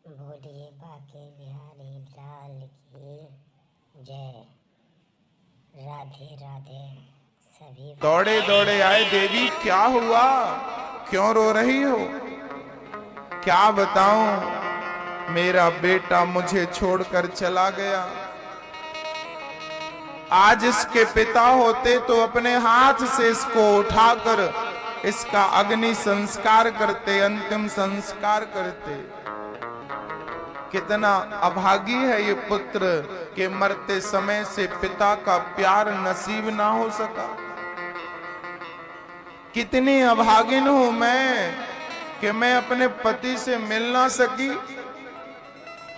बोलिए बाके बिहारी लाल की जय। राधे राधे सभी। दौड़े दौड़े आए देवी, क्या हुआ, क्यों रो रही हो? क्या बताऊं, मेरा बेटा मुझे छोड़कर चला गया। आज इसके पिता होते तो अपने हाथ से इसको उठाकर इसका अग्नि संस्कार करते, अंतिम संस्कार करते। कितना अभागी है ये पुत्र के मरते समय से पिता का प्यार नसीब ना हो सका। कितनी अभागिन हूं मैं कि मैं अपने पति से मिल ना सकी।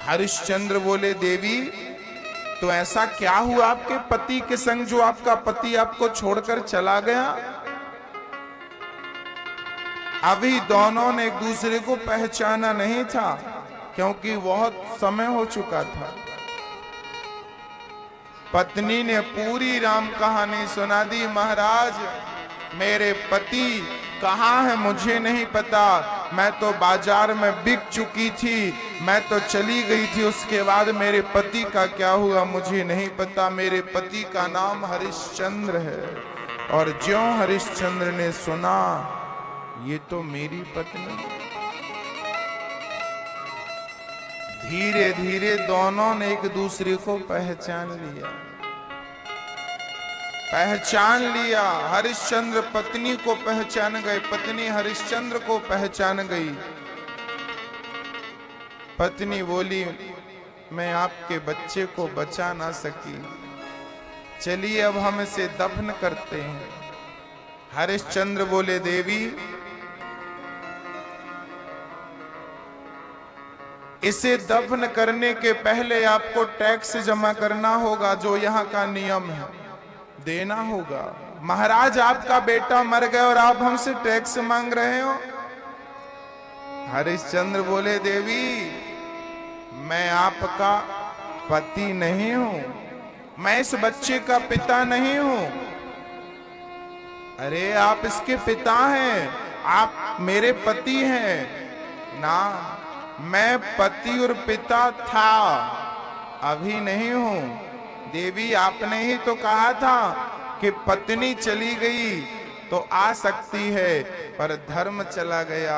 हरिश्चंद्र बोले, देवी तो ऐसा क्या हुआ आपके पति के संग जो आपका पति आपको छोड़कर चला गया? अभी दोनों ने एक दूसरे को पहचाना नहीं था, क्योंकि बहुत समय हो चुका था। पत्नी ने पूरी राम कहानी सुना दी। महाराज, मेरे पति कहाँ है मुझे नहीं पता, मैं तो बाजार में बिक चुकी थी, मैं तो चली गई थी, उसके बाद मेरे पति का क्या हुआ मुझे नहीं पता। मेरे पति का नाम हरिश्चंद्र है। और ज्यों हरिश्चंद्र ने सुना, ये तो मेरी पत्नी। धीरे धीरे दोनों ने एक दूसरे को पहचान लिया। हरिश्चंद्र पत्नी को पहचान गए, पत्नी हरिश्चंद्र को पहचान गई। पत्नी बोली, मैं आपके बच्चे को बचा ना सकी, चलिए अब हम इसे दफन करते हैं। हरिश्चंद्र बोले, देवी इसे दफन करने के पहले आपको टैक्स जमा करना होगा, जो यहाँ का नियम है, देना होगा। महाराज, आपका बेटा मर गया और आप हमसे टैक्स मांग रहे हो? हरिश्चंद्र बोले, देवी मैं आपका पति नहीं हूं, मैं इस बच्चे का पिता नहीं हूं। अरे आप इसके पिता हैं, आप मेरे पति हैं ना। मैं पति और पिता था, अभी नहीं हूं। देवी आपने ही तो कहा था कि पत्नी चली गई तो आ सकती है, पर धर्म चला गया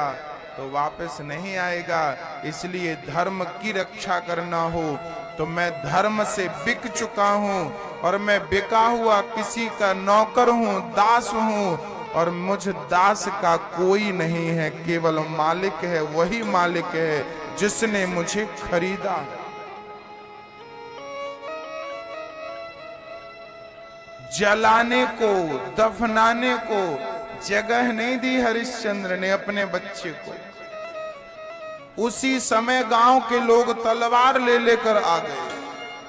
तो वापस नहीं आएगा। इसलिए धर्म की रक्षा करना हो तो मैं धर्म से बिक चुका हूं, और मैं बिका हुआ किसी का नौकर हूं, दास हूं, और मुझ दास का कोई नहीं है, केवल मालिक है, वही मालिक है जिसने मुझे खरीदा है। जलाने को, दफनाने को जगह नहीं दी हरिश्चंद्र ने अपने बच्चे को। उसी समय गांव के लोग तलवार ले लेकर आ गए,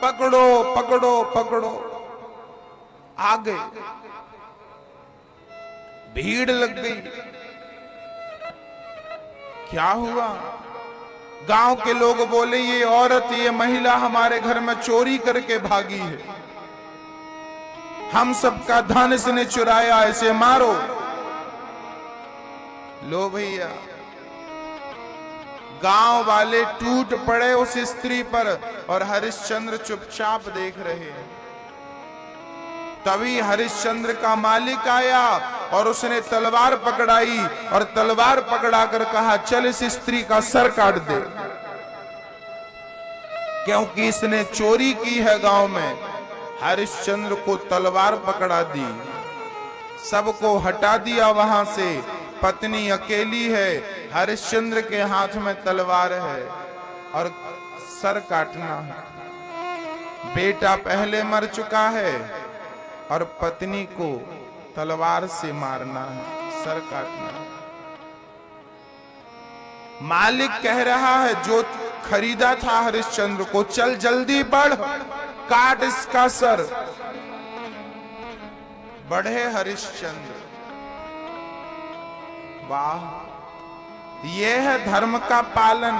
पकड़ो पकड़ो पकड़ो, आ गए, भीड़ लग गई। क्या हुआ? गांव के लोग बोले, ये औरत, ये महिला हमारे घर में चोरी करके भागी है, हम सबका धन इसने चुराया, इसे मारो। लो भैया, गांव वाले टूट पड़े उस स्त्री पर, और हरिश्चंद्र चुपचाप देख रहे हैं। तभी हरिश्चंद्र का मालिक आया और उसने तलवार पकड़ाई, और तलवार पकड़ाकर कहा, चल इस स्त्री का सर काट दे, क्योंकि इसने चोरी की है गांव में। हरिश्चंद्र को तलवार पकड़ा दी, सबको हटा दिया वहां से। पत्नी अकेली है, हरिश्चंद्र के हाथ में तलवार है और सर काटना है। बेटा पहले मर चुका है और पत्नी को तलवार से मारना है, सर काटना है। मालिक कह रहा है जो खरीदा था हरिश्चंद्र को, चल जल्दी बढ़, काट इसका सर। बढ़े हरिश्चंद्र। वाह, यह है धर्म का पालन,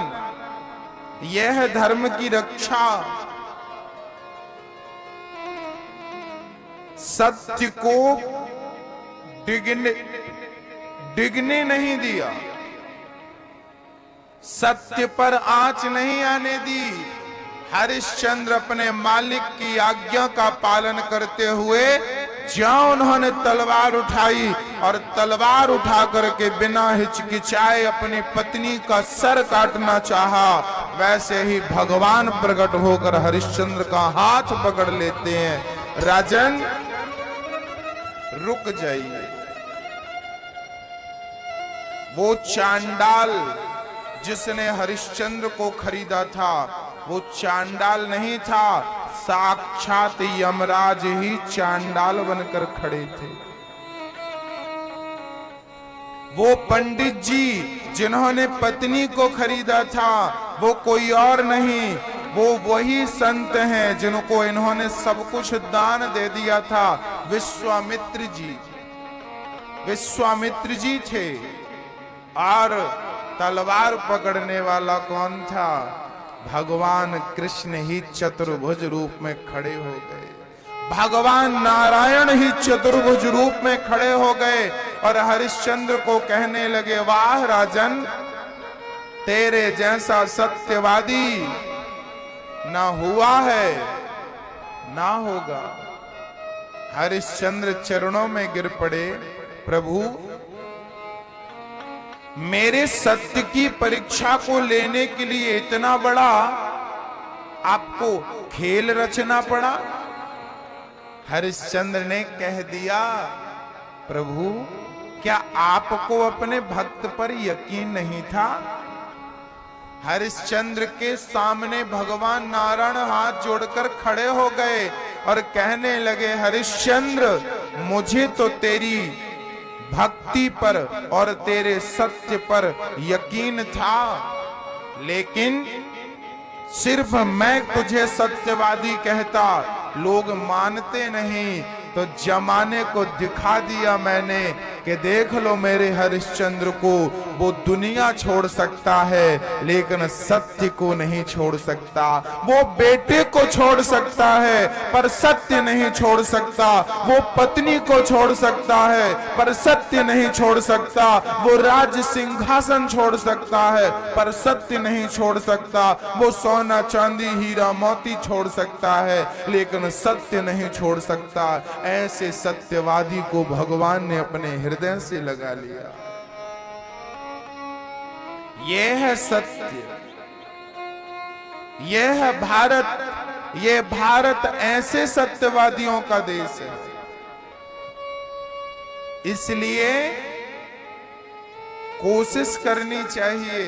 यह है धर्म की रक्षा। सत्य को डिगने नहीं दिया, सत्य पर आंच नहीं आने दी। हरिश्चंद्र अपने मालिक की आज्ञा का पालन करते हुए ज्यों उन्होंने तलवार उठाई और तलवार उठा करके बिना हिचकिचाए अपनी पत्नी का सर काटना चाहा, वैसे ही भगवान प्रकट होकर हरिश्चंद्र का हाथ पकड़ लेते हैं। राजन रुक जाइए। वो चांडाल जिसने हरिश्चंद्र को खरीदा था वो चांडाल नहीं था, साक्षात यमराज ही चांडाल बनकर खड़े थे। वो पंडित जी जिन्होंने पत्नी को खरीदा था वो कोई और नहीं, वो वही संत हैं जिनको इन्होंने सब कुछ दान दे दिया था। विश्वामित्र जी, विश्वामित्र जी थे। और तलवार पकड़ने वाला कौन था? भगवान कृष्ण ही चतुर्भुज रूप में खड़े हो गए। भगवान नारायण ही चतुर्भुज रूप में खड़े हो गए और हरिश्चंद्र को कहने लगे, वाह राजन, तेरे जैसा सत्यवादी ना हुआ है ना होगा। हरिश्चंद्र चरणों में गिर पड़े, प्रभु मेरे सत्य की परीक्षा को लेने के लिए इतना बड़ा आपको खेल रचना पड़ा। हरिश्चंद्र ने कह दिया, प्रभु क्या आपको अपने भक्त पर यकीन नहीं था? हरिश्चंद्र के सामने भगवान नारायण हाथ जोड़कर खड़े हो गए और कहने लगे, हरिश्चंद्र मुझे तो तेरी भक्ति पर और तेरे सत्य पर यकीन था, लेकिन सिर्फ मैं तुझे सत्यवादी कहता, लोग मानते नहीं, तो जमाने को दिखा दिया मैंने कि देख लो मेरे हरिश्चंद्र को, वो दुनिया छोड़ सकता है लेकिन सत्य को नहीं छोड़ सकता। वो बेटे को छोड़ सकता है पर सत्य नहीं छोड़ सकता। वो पत्नी को छोड़ सकता है पर सत्य नहीं छोड़ सकता। वो राज सिंहासन छोड़ सकता है पर सत्य नहीं छोड़ सकता। वो सोना चांदी हीरा मोती छोड़ सकता है लेकिन सत्य नहीं छोड़ सकता। ऐसे सत्यवादी को भगवान ने अपने हृदय से लगा लिया। यह है सत्य, यह है भारत। यह भारत ऐसे सत्यवादियों का देश है। इसलिए कोशिश करनी चाहिए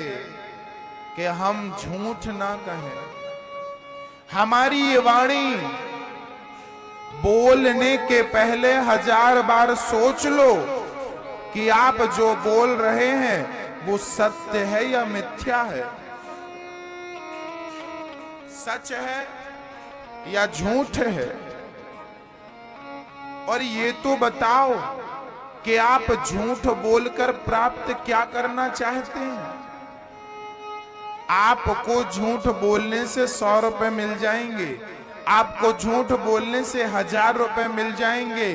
कि हम झूठ ना कहें। हमारी ये वाणी बोलने के पहले 1000 बार सोच लो कि आप जो बोल रहे हैं वो सत्य है या मिथ्या है, सच है या झूठ है। और ये तो बताओ कि आप झूठ बोलकर प्राप्त क्या करना चाहते हैं। आपको झूठ बोलने से 100 रुपए मिल जाएंगे, आपको झूठ बोलने से 1000 रुपए मिल जाएंगे।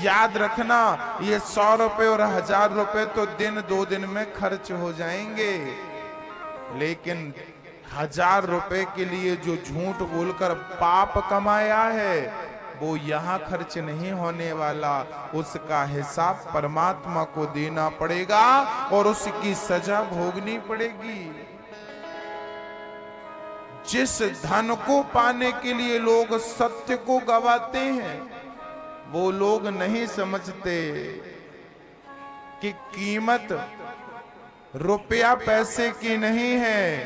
याद रखना, ये 100 रुपए और 1000 रुपए तो दिन 2 दिन में खर्च हो जाएंगे, लेकिन 1000 रुपए के लिए जो झूठ बोलकर पाप कमाया है वो यहाँ खर्च नहीं होने वाला। उसका हिसाब परमात्मा को देना पड़ेगा और उसकी सजा भोगनी पड़ेगी। जिस धन को पाने के लिए लोग सत्य को गवाते हैं वो लोग नहीं समझते कि कीमत रुपया पैसे की नहीं है,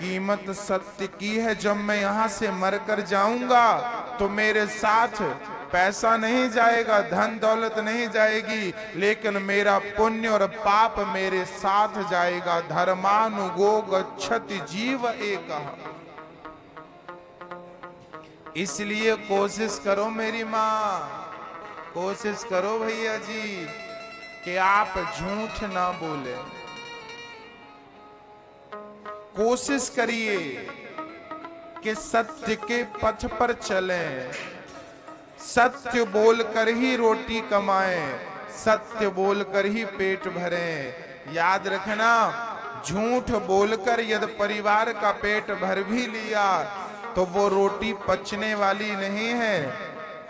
कीमत सत्य की है। जब मैं यहां से मरकर जाऊंगा तो मेरे साथ पैसा नहीं जाएगा, धन दौलत नहीं जाएगी, लेकिन मेरा पुण्य और पाप मेरे साथ जाएगा। धर्मानुगो गच्छति जीव एकः। इसलिए कोशिश करो मेरी माँ, कोशिश करो भैया जी कि आप झूठ ना बोले। कोशिश करिए कि सत्य के पथ पर चलें, सत्य बोलकर ही रोटी कमाएं, सत्य बोलकर ही पेट भरें। याद रखना, झूठ बोलकर यदि परिवार का पेट भर भी लिया तो वो रोटी पचने वाली नहीं है,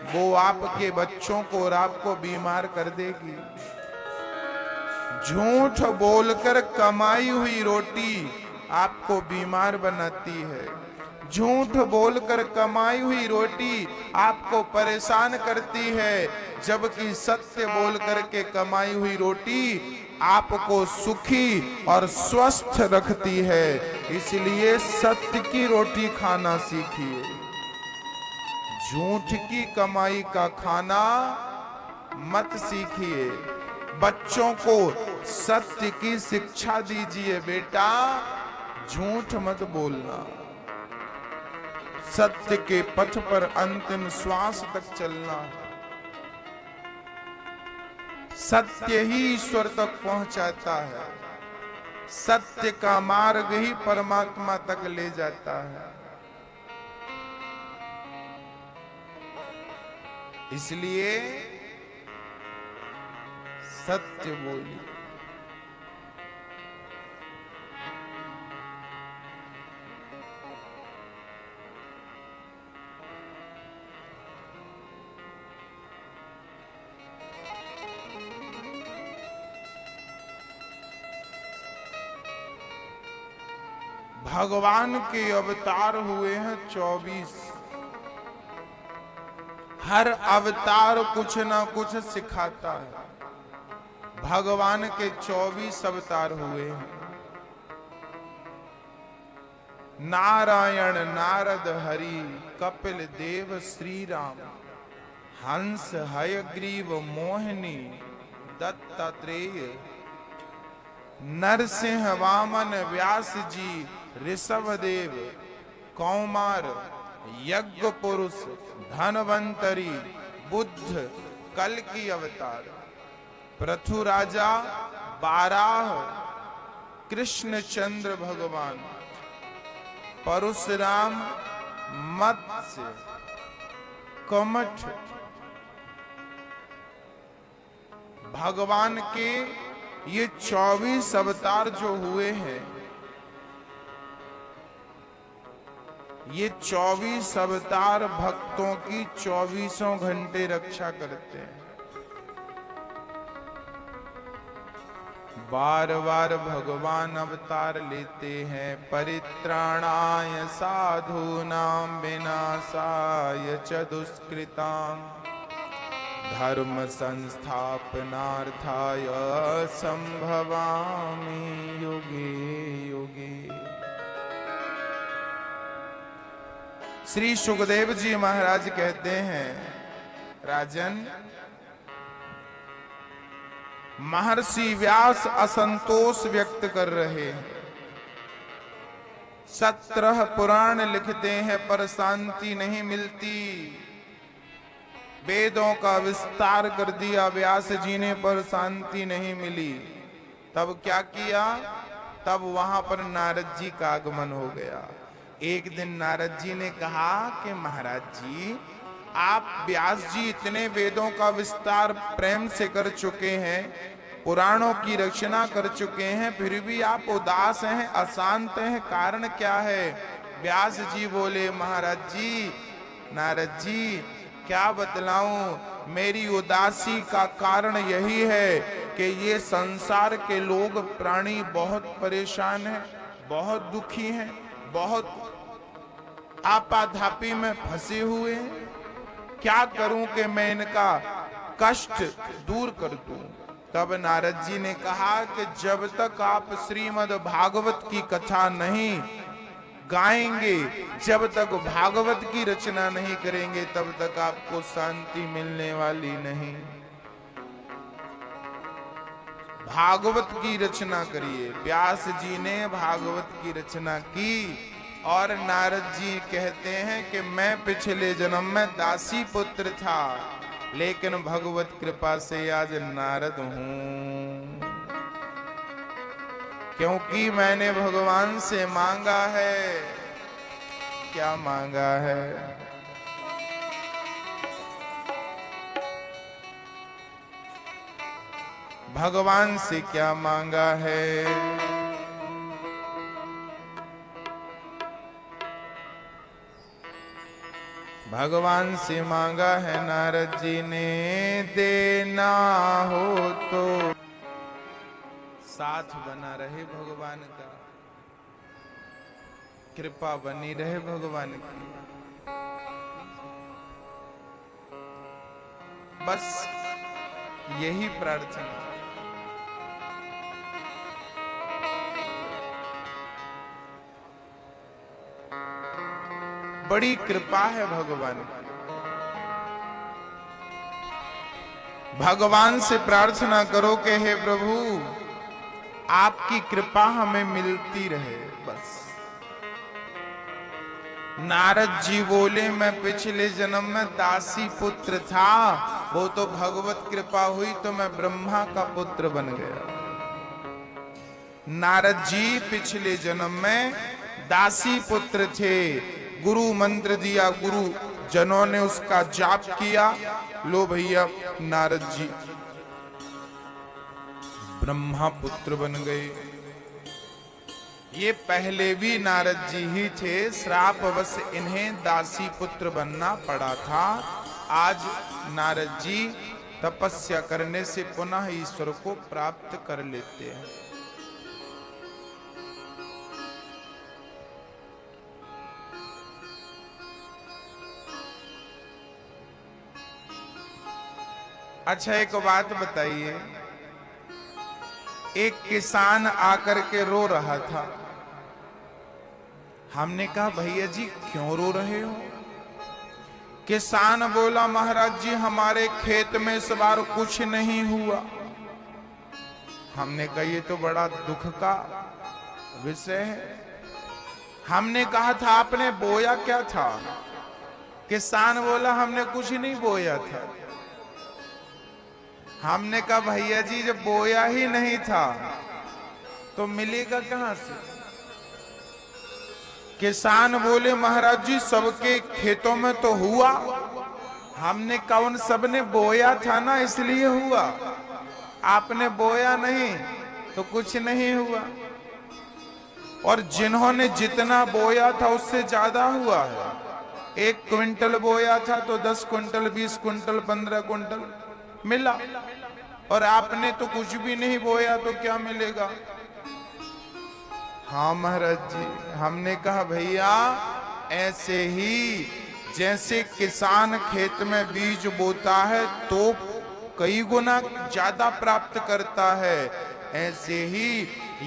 वो आपके बच्चों को और आपको बीमार कर देगी। झूठ बोलकर कमाई हुई रोटी आपको बीमार बनाती है। झूठ बोलकर कमाई हुई रोटी आपको परेशान करती है, जबकि सत्य बोलकर के कमाई हुई रोटी आपको सुखी और स्वस्थ रखती है। इसलिए सत्य की रोटी खाना सीखिए, झूठ की कमाई का खाना मत सीखिए। बच्चों को सत्य की शिक्षा दीजिए, बेटा झूठ मत बोलना, सत्य के पथ पर अंतिम श्वास तक चलना। सत्य ही ईश्वर तक पहुंचाता है, सत्य का मार्ग ही परमात्मा तक ले जाता है। इसलिए सत्य बोलिए। भगवान के अवतार हुए हैं 24। हर अवतार कुछ ना कुछ सिखाता है। भगवान के 24 अवतार हुए हैं। नारायण, नारद, हरि, कपिल देव, श्री राम, हंस, हयग्रीव, मोहिनी, दत्तात्रेय, नरसिंह, वामन, व्यास जी, ऋषभदेव, कौमार, यज्ञ पुरुष, धनवंतरी, बुद्ध, कल्कि अवतार, पृथु राजा, बाराह, कृष्णचंद्र भगवान, परशुराम, मत्स्य, कमठ। भगवान के ये 24 अवतार जो हुए हैं, ये 24 अवतार भक्तों की 24 घंटे रक्षा करते हैं। बार बार भगवान अवतार लेते हैं। परित्राणाय साधूनां विनाशाय च दुष्कृतां धर्म संस्थापनार्थाय संभवामि युगे युगे। श्री सुखदेव जी महाराज कहते हैं, राजन, महर्षि व्यास असंतोष व्यक्त कर रहे हैं। 17 पुराण लिखते हैं पर शांति नहीं मिलती। वेदों का विस्तार कर दिया व्यास जी ने पर शांति नहीं मिली। तब क्या किया? तब वहां पर नारद जी का आगमन हो गया। एक दिन नारद जी ने कहा कि महाराज जी, आप व्यास जी इतने वेदों का विस्तार प्रेम से कर चुके हैं, पुराणों की रचना कर चुके हैं, फिर भी आप उदास हैं, अशांत हैं, कारण क्या है? व्यास जी बोले, महाराज जी, नारद जी, क्या बतलाऊं, मेरी उदासी का कारण यही है कि ये संसार के लोग प्राणी बहुत परेशान हैं, बहुत दुखी हैं, बहुत आपाधापी में फंसे हुए हैं। क्या करूं कि मैं इनका कष्ट दूर कर दूं? तब नारद जी ने कहा कि जब तक आप श्रीमद् भागवत की कथा नहीं गाएंगे, जब तक भागवत की रचना नहीं करेंगे, तब तक आपको शांति मिलने वाली नहीं। भागवत की रचना करिए। व्यास जी ने भागवत की रचना की और नारद जी कहते हैं कि मैं पिछले जन्म में दासी पुत्र था, लेकिन भगवत कृपा से आज नारद हूं, क्योंकि मैंने भगवान से मांगा है। क्या मांगा है? भगवान से क्या मांगा है? भगवान से मांगा है नारद जी ने, देना हो तो साथ बना रहे भगवान का, कृपा बनी रहे भगवान की। बस यही प्रार्थना। बड़ी कृपा है भगवान की। भगवान से प्रार्थना करो कि हे प्रभु आपकी कृपा हमें मिलती रहे। बस नारद जी बोले मैं पिछले जन्म में दासी पुत्र था, वो तो भगवत कृपा हुई तो मैं ब्रह्मा का पुत्र बन गया। नारद जी पिछले जन्म में दासी पुत्र थे, गुरु मंत्र दिया, गुरु जनों ने उसका जाप किया, लो भैया नारद जी ब्रह्मा पुत्र बन गए। ये पहले भी नारद जी ही थे, श्रापवश इन्हें दासी पुत्र बनना पड़ा था। आज नारद जी तपस्या करने से पुनः ईश्वर को प्राप्त कर लेते हैं। अच्छा एक बात बताइए, एक किसान आकर के रो रहा था। हमने कहा भैया जी क्यों रो रहे हो? किसान बोला महाराज जी हमारे खेत में इस बार कुछ नहीं हुआ। हमने कहा ये तो बड़ा दुख का विषय है। हमने कहा था आपने बोया क्या था? किसान बोला हमने कुछ नहीं बोया था। हमने कहा भैया जी जब बोया ही नहीं था तो मिलेगा कहां से? किसान बोले महाराज जी सबके खेतों में तो हुआ। हमने कहा उन सब ने बोया था ना इसलिए हुआ, आपने बोया नहीं तो कुछ नहीं हुआ। और जिन्होंने जितना बोया था उससे ज्यादा हुआ है। 1 क्विंटल बोया था तो 10 क्विंटल, 20 क्विंटल, 15 क्विंटल मिला। और आपने तो कुछ भी नहीं बोया तो क्या मिलेगा? हाँ महाराज जी। हमने कहा भैया ऐसे ही जैसे किसान खेत में बीज बोता है तो कई गुना ज्यादा प्राप्त करता है, ऐसे ही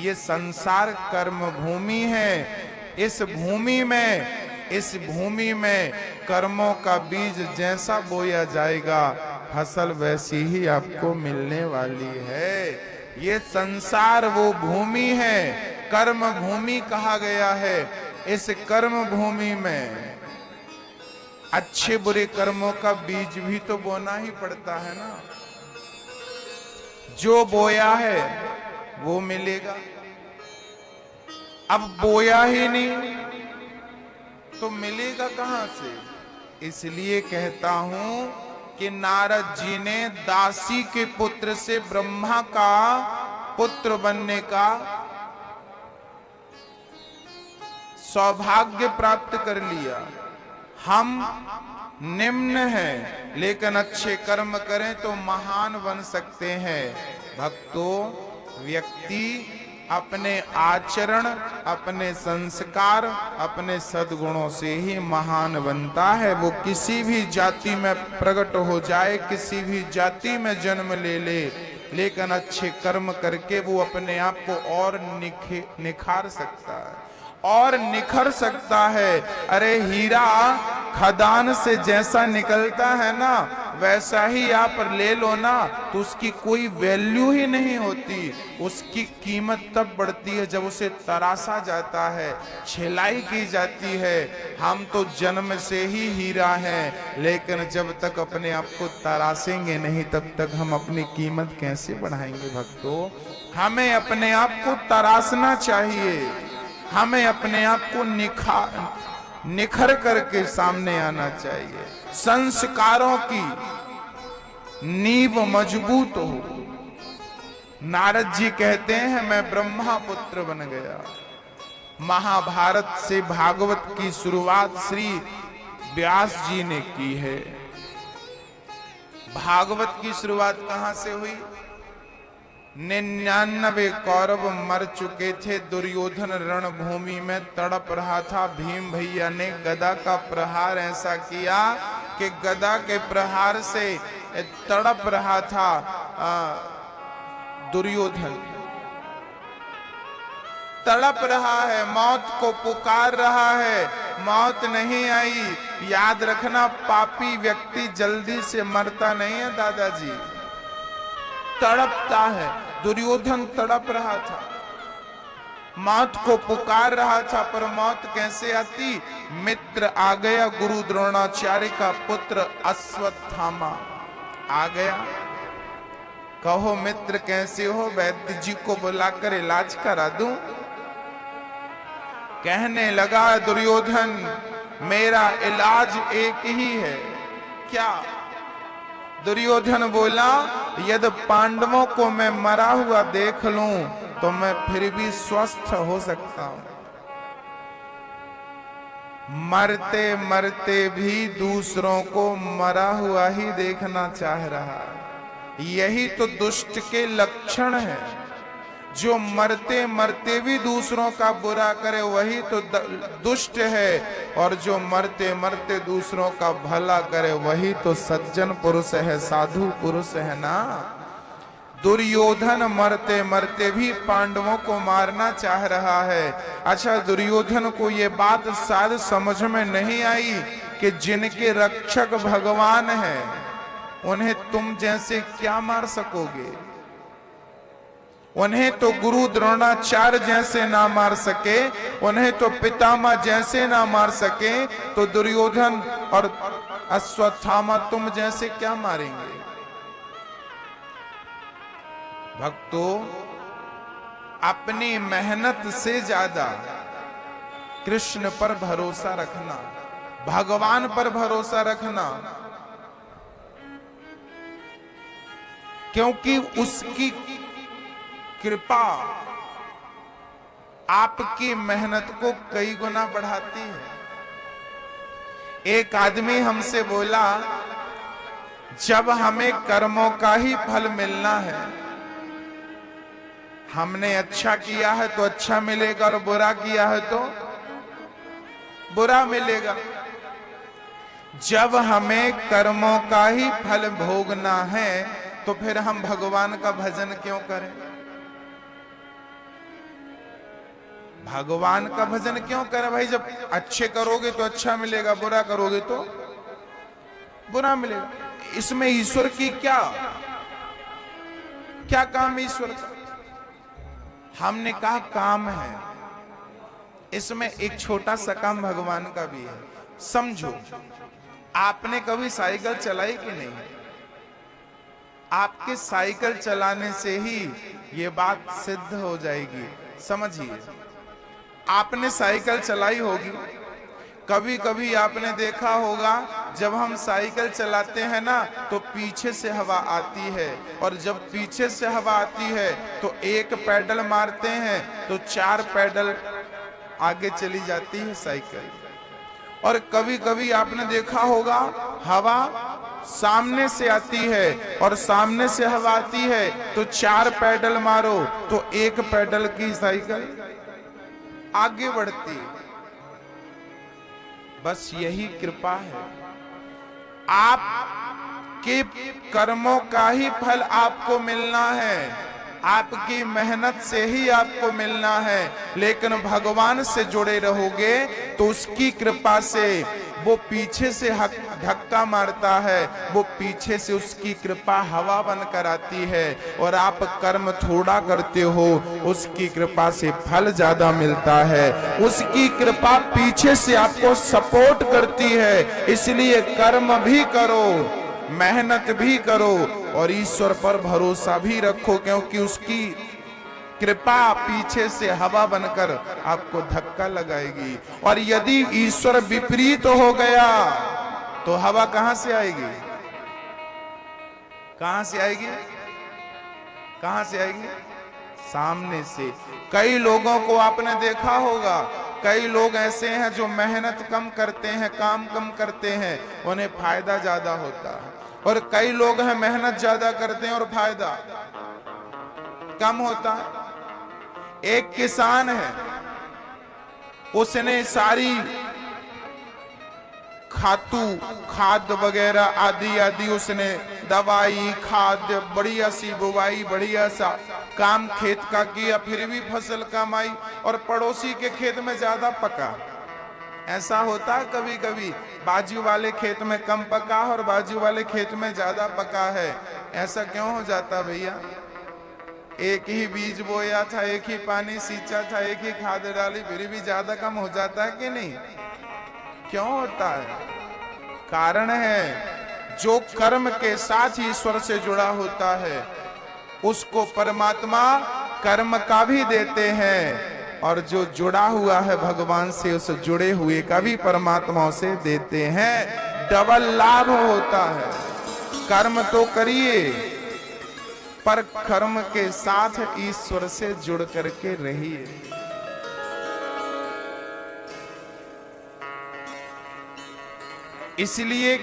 ये संसार कर्म भूमि है। इस भूमि में कर्मों का बीज जैसा बोया जाएगा फसल वैसी ही आपको मिलने वाली है। ये संसार वो भूमि है, कर्म भूमि कहा गया है। इस कर्म भूमि में अच्छे बुरे कर्मों का बीज भी तो बोना ही पड़ता है ना। जो बोया है वो मिलेगा। अब बोया ही नहीं तो मिलेगा कहां से? इसलिए कहता हूं कि नारद जी ने दासी के पुत्र से ब्रह्मा का पुत्र बनने का सौभाग्य प्राप्त कर लिया। हम निम्न हैं लेकिन अच्छे कर्म करें तो महान बन सकते हैं। भक्तों, व्यक्ति अपने आचरण, अपने संस्कार, अपने सद्गुणों से ही महान बनता है। वो किसी भी जाति में प्रकट हो जाए, किसी भी जाति में जन्म ले ले, लेकिन अच्छे कर्म करके वो अपने आप को और निखार सकता है और निखर सकता है। अरे हीरा खदान से जैसा निकलता है ना वैसा ही आप ले लो ना तो उसकी कोई वैल्यू ही नहीं होती। उसकी कीमत तब बढ़ती है जब उसे तराशा जाता है, छिलाई की जाती है। हम तो जन्म से ही हीरा हैं, लेकिन जब तक अपने आप को तराशेंगे नहीं तब तक हम अपनी कीमत कैसे बढ़ाएंगे? भक्तों, हमें अपने आप को तराशना चाहिए। हमें अपने आप को निखर करके सामने आना चाहिए। संस्कारों की नींव मजबूत हो। नारद जी कहते हैं मैं ब्रह्मा पुत्र बन गया। महाभारत से भागवत की शुरुआत श्री व्यास जी ने की है। भागवत की शुरुआत कहां से हुई? 99 कौरव मर चुके थे, दुर्योधन रणभूमि में तड़प रहा था। भीम भैया ने गदा का प्रहार ऐसा किया कि गदा के प्रहार से तड़प रहा था दुर्योधन, तड़प रहा है, मौत को पुकार रहा है, मौत नहीं आई। याद रखना, पापी व्यक्ति जल्दी से मरता नहीं है दादाजी, तड़पता है। दुर्योधन तड़प रहा था, मौत को पुकार रहा था, पर मौत कैसे आती? मित्र आ गया, गुरु द्रोणाचार्य का पुत्र अश्वत्थामा आ गया। कहो मित्र कैसे हो, वैद्य जी को बुलाकर इलाज करा दूं? कहने लगा दुर्योधन, मेरा इलाज एक ही है। क्या? दुर्योधन बोला, यदि पांडवों को मैं मरा हुआ देख लूं तो मैं फिर भी स्वस्थ हो सकता हूं। मरते मरते भी दूसरों को मरा हुआ ही देखना चाह रहा है। यही तो दुष्ट के लक्षण है। जो मरते मरते भी दूसरों का बुरा करे वही तो दुष्ट है, और जो मरते मरते दूसरों का भला करे वही तो सज्जन पुरुष है, साधु पुरुष है ना। दुर्योधन मरते मरते भी पांडवों को मारना चाह रहा है। अच्छा, दुर्योधन को ये बात शायद समझ में नहीं आई कि जिनके रक्षक भगवान हैं उन्हें तुम जैसे क्या मार सकोगे? उन्हें तो गुरु द्रोणाचार्य जैसे ना मार सके, उन्हें तो पितामह जैसे ना मार सके, तो दुर्योधन और अश्वत्थामा तुम जैसे क्या मारेंगे? भक्तों, अपनी मेहनत से ज्यादा कृष्ण पर भरोसा रखना, भगवान पर भरोसा रखना, क्योंकि उसकी कृपा आपकी मेहनत को कई गुना बढ़ाती है। एक आदमी हमसे बोला, जब हमें कर्मों का ही फल मिलना है, हमने अच्छा किया है तो अच्छा मिलेगा और बुरा किया है तो बुरा मिलेगा। जब हमें कर्मों का ही फल भोगना है तो फिर हम भगवान का भजन क्यों करें? भगवान का भजन क्यों करें भाई? जब अच्छे करोगे तो अच्छा मिलेगा, बुरा करोगे तो बुरा मिलेगा। इसमें ईश्वर की क्या काम है? ईश्वर का हमने कहा काम है, इसमें एक छोटा सा काम भगवान का भी है। समझो, आपने कभी साइकिल चलाई कि नहीं? आपके साइकिल चलाने से ही ये बात सिद्ध हो जाएगी। समझिए, आपने साइकिल चलाई होगी, कभी कभी आपने देखा होगा जब हम साइकिल चलाते हैं ना तो पीछे से हवा आती है, और जब पीछे से हवा आती है तो एक पैडल मारते हैं तो 4 पैडल आगे चली जाती है साइकिल। और कभी कभी आपने देखा होगा हवा सामने से आती है और सामने से हवा आती है तो 4 पैडल मारो तो 1 पैडल की साइकिल आगे बढ़ती है। बस यही कृपा है। आपके कर्मों का ही फल आपको मिलना है, आपकी मेहनत से ही आपको मिलना है। लेकिन भगवान से जुड़े रहोगे तो उसकी कृपा से वो पीछे से धक्का मारता है, वो पीछे से उसकी कृपा हवा बनकर आती है, और आप कर्म थोड़ा करते हो, उसकी कृपा से फल ज्यादा मिलता है। उसकी कृपा पीछे से आपको सपोर्ट करती है। इसलिए कर्म भी करो, मेहनत भी करो और ईश्वर पर भरोसा भी रखो, क्योंकि उसकी कृपा पीछे से हवा बनकर आपको धक्का लगाएगी। और यदि ईश्वर विपरीत हो गया तो हवा कहां से आएगी? कहां से आएगी? कहां से आएगी? सामने से। कई लोगों को आपने देखा होगा कई लोग ऐसे हैं जो मेहनत कम करते हैं, काम कम करते हैं, उन्हें फायदा ज्यादा होता है। और कई लोग हैं मेहनत ज्यादा करते हैं और फायदा कम होता है। एक किसान है, उसने सारी खाद वगैरह आदि आदि उसने दवाई खाद बढ़िया सी बुवाई, बढ़िया सा काम खेत का किया, फिर भी फसल कम आई और पड़ोसी के खेत में ज्यादा पका। ऐसा होता है कभी कभी, बाजू वाले खेत में कम पका और बाजू वाले खेत में ज्यादा पका है। ऐसा क्यों हो जाता भैया? एक ही बीज बोया था, एक ही पानी सींचा था, एक ही खाद डाली, फिर भी ज्यादा कम हो जाता है कि नहीं? क्यों होता है? कारण है जो कर्म के साथ ईश्वर से जुड़ा होता है उसको परमात्मा कर्म का भी देते हैं, और जो जुड़ा हुआ है भगवान से उस जुड़े हुए का भी परमात्मा से देते हैं। डबल लाभ होता है। कर्म तो करिए पर कर्म के साथ ईश्वर से जुड़ करके रहिए। इसलिए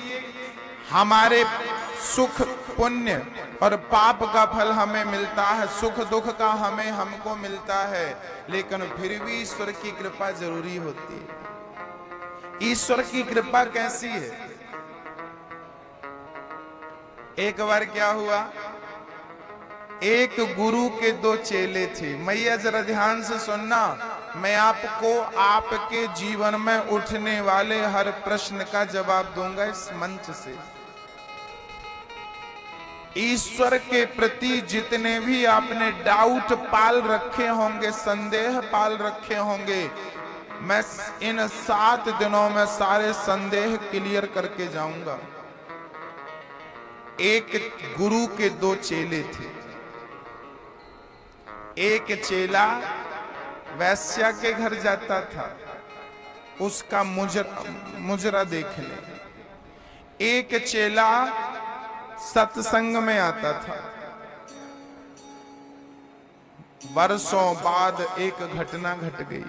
हमारे सुख पुण्य और पाप का फल हमें मिलता है, सुख दुख का हमको मिलता है, लेकिन फिर भी ईश्वर की कृपा जरूरी होती है। ईश्वर की कृपा कैसी है? एक बार क्या हुआ, एक गुरु के दो चेले थे। मैया जरा ध्यान से सुनना, मैं आपको आपके जीवन में उठने वाले हर प्रश्न का जवाब दूंगा इस मंच से। ईश्वर के प्रति जितने भी आपने डाउट पाल रखे होंगे, संदेह पाल रखे होंगे, मैं इन 7 दिनों में सारे संदेह क्लियर करके जाऊंगा। एक गुरु के दो चेले थे। एक चेला वैश्या के घर जाता था उसका मुजरा देखने। एक चेला सत्संग में आता था। वर्षों बाद एक घटना घट गई।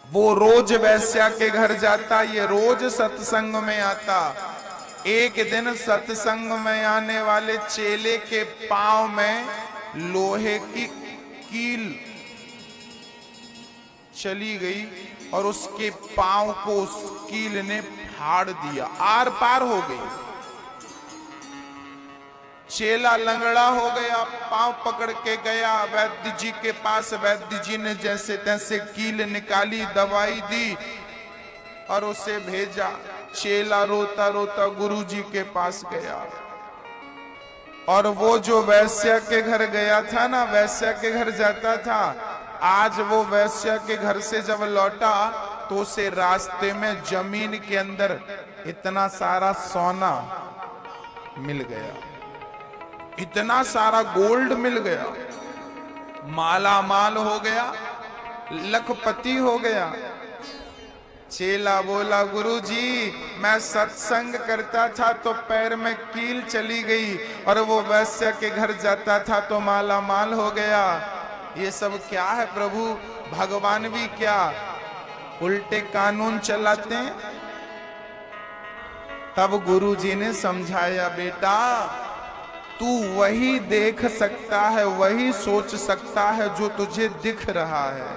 वो रोज वैश्या के घर जाता, ये रोज सत्संग में आता। एक दिन सत्संग में आने वाले चेले के पांव में लोहे की कील चली गई और उसके पांव को उस कील ने फाड़ दिया, आर पार हो गई। चेला लंगड़ा हो गया, पांव पकड़ के गया वैद्य जी के पास। वैद्य जी ने जैसे तैसे कील निकाली, दवाई दी और उसे भेजा। चेला रोता रोता गुरु जी के पास गया और वो जो वैश्या के घर गया था ना, वैश्या के घर जाता था, आज वो वैश्या के घर से जब लौटा तो उसे रास्ते में जमीन के अंदर इतना सारा सोना मिल गया, इतना सारा गोल्ड मिल गया, माला माल हो गया, लखपति हो गया। चेला बोला, गुरुजी मैं सत्संग करता था तो पैर में कील चली गई और वो वैश्य के घर जाता था तो माला माल हो गया। ये सब क्या है प्रभु? भगवान भी क्या उल्टे कानून चलाते हैं? तब गुरुजी ने समझाया, बेटा तू वही देख सकता है, वही सोच सकता है जो तुझे दिख रहा है,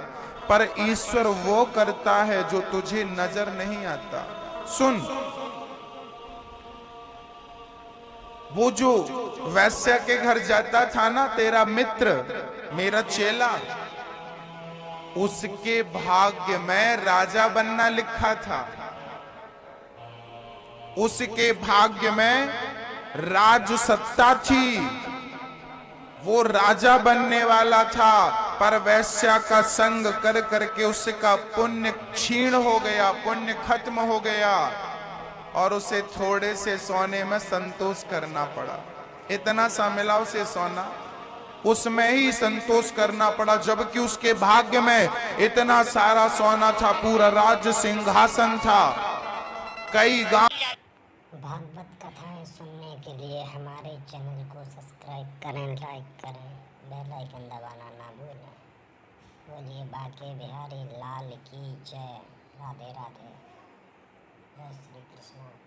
पर ईश्वर वो करता है जो तुझे नजर नहीं आता। सुन, वो जो वैश्य के घर जाता था ना तेरा मित्र, मेरा चेला, उसके भाग्य में राजा बनना लिखा था, उसके भाग्य में राज सत्ता थी, वो राजा बनने वाला था, पर वैश्या का संग कर करके उसका पुण्य क्षीण हो गया, पुण्य खत्म हो गया और उसे थोड़े से सोने में संतोष करना पड़ा। इतना सा मिला उसे सोना, उसमें ही संतोष करना पड़ा, जबकि उसके भाग्य में इतना सारा सोना था, पूरा राज्य सिंहासन था, कई गांव। भागवत कथाएं सुनने के लिए हमारे चैनल को सब्सक्राइब करें, लाइक करें, बेल आइकन दबाना ना भूलें। बोलिए बाके बिहारी लाल की जय। राधे राधे। जय श्री कृष्ण।